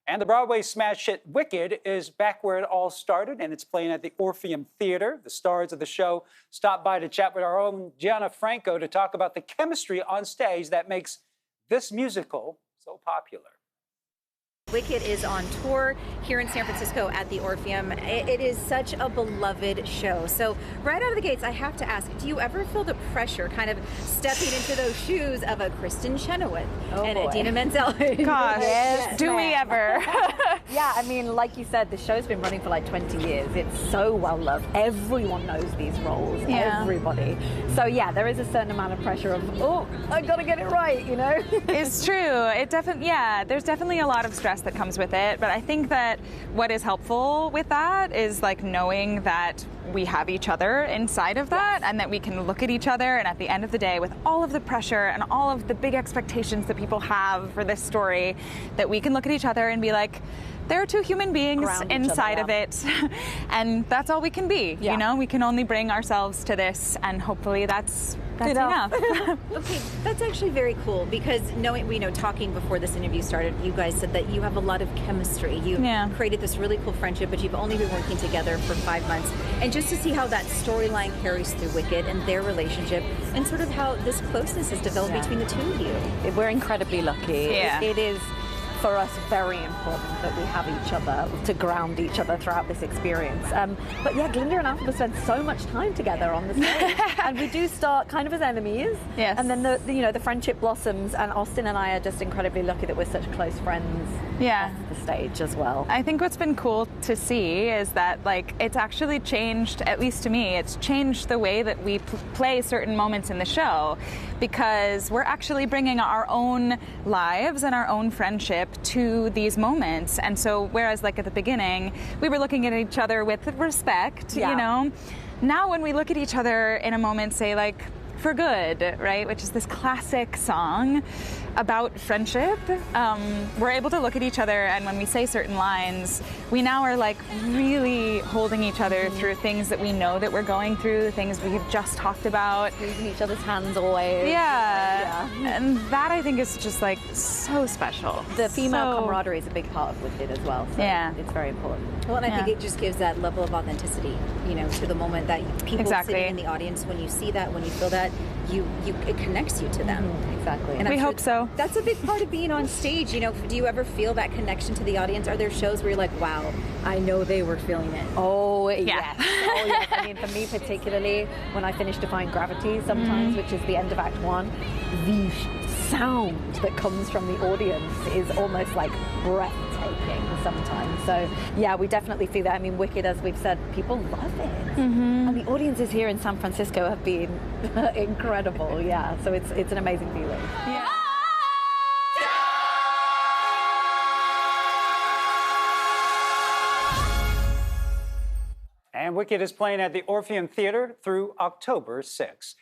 And the Broadway smash hit Wicked is back where it all started, and it's playing at the Orpheum Theater. The stars of the show stopped by to chat with our own Gianna Franco to talk about the chemistry on stage that makes this musical so popular. Wicked is on tour here in San Francisco at the Orpheum. It is such a beloved show. So right out of the gates, I have to ask, do you ever feel the pressure kind of stepping into those shoes of a Kristen Chenoweth and a Dina Menzel? Gosh, yes, do we ever? Yeah, I mean, like you said, the show's been running for like 20 years. It's so well loved. Everyone knows these roles, everybody. So yeah, there is a certain amount of pressure of, oh, I gotta get it right, you know? It's true. It definitely, there's definitely a lot of stress that comes with it, but I think that what is helpful with that is like knowing that we have each other inside of that, and that we can look at each other, and at the end of the day, with all of the pressure and all of the big expectations that people have for this story, that we can look at each other and be like, there are two human beings inside of it, and that's all we can be. You know, we can only bring ourselves to this, and hopefully that's enough. Okay, that's actually very cool, because talking before this interview started, you guys said that you have a lot of chemistry. You created this really cool friendship, but you've only been working together for 5 months. And just to see how that storyline carries through Wicked and their relationship, and sort of how this closeness has developed between the two of you. We're incredibly lucky. It is for us very important that we have each other to ground each other throughout this experience. But yeah, Glinda and Alpha spend so much time together on the stage, and we do start kind of as enemies. Yes. And then the friendship blossoms, and Austen and I are just incredibly lucky that we're such close friends. Off the stage as well. I think what's been cool to see is that it's actually changed, at least to me, it's changed the way that we play certain moments in the show, because we're actually bringing our own lives and our own friendship to these moments. And so whereas at the beginning we were looking at each other with respect, you know, now when we look at each other in a moment, say For Good, right, which is this classic song about friendship, we're able to look at each other, and when we say certain lines, we now are really holding each other through things that we know that we're going through, things we've just talked about. Squeezing each other's hands always. And that I think is just so special. The female camaraderie is a big part of Wicked as well, so it's very important. Well, and I think it just gives that level of authenticity, to the moment that people sitting in the audience, when you see that, when you feel that, it connects you to them. Exactly. And we hope so. That's a big part of being on stage. Do you ever feel that connection to the audience? Are there shows where you're like, wow, I know they were feeling it? Oh, yes. Oh, yes. I mean, for me particularly, when I finish Defying Gravity sometimes, which is the end of Act 1, the sound that comes from the audience is almost breathtaking sometimes. So yeah, we definitely feel that. I mean, Wicked, as we've said, people love it. And the audiences here in San Francisco have been incredible. So it's an amazing feeling. And Wicked is playing at the Orpheum Theater through October 6th.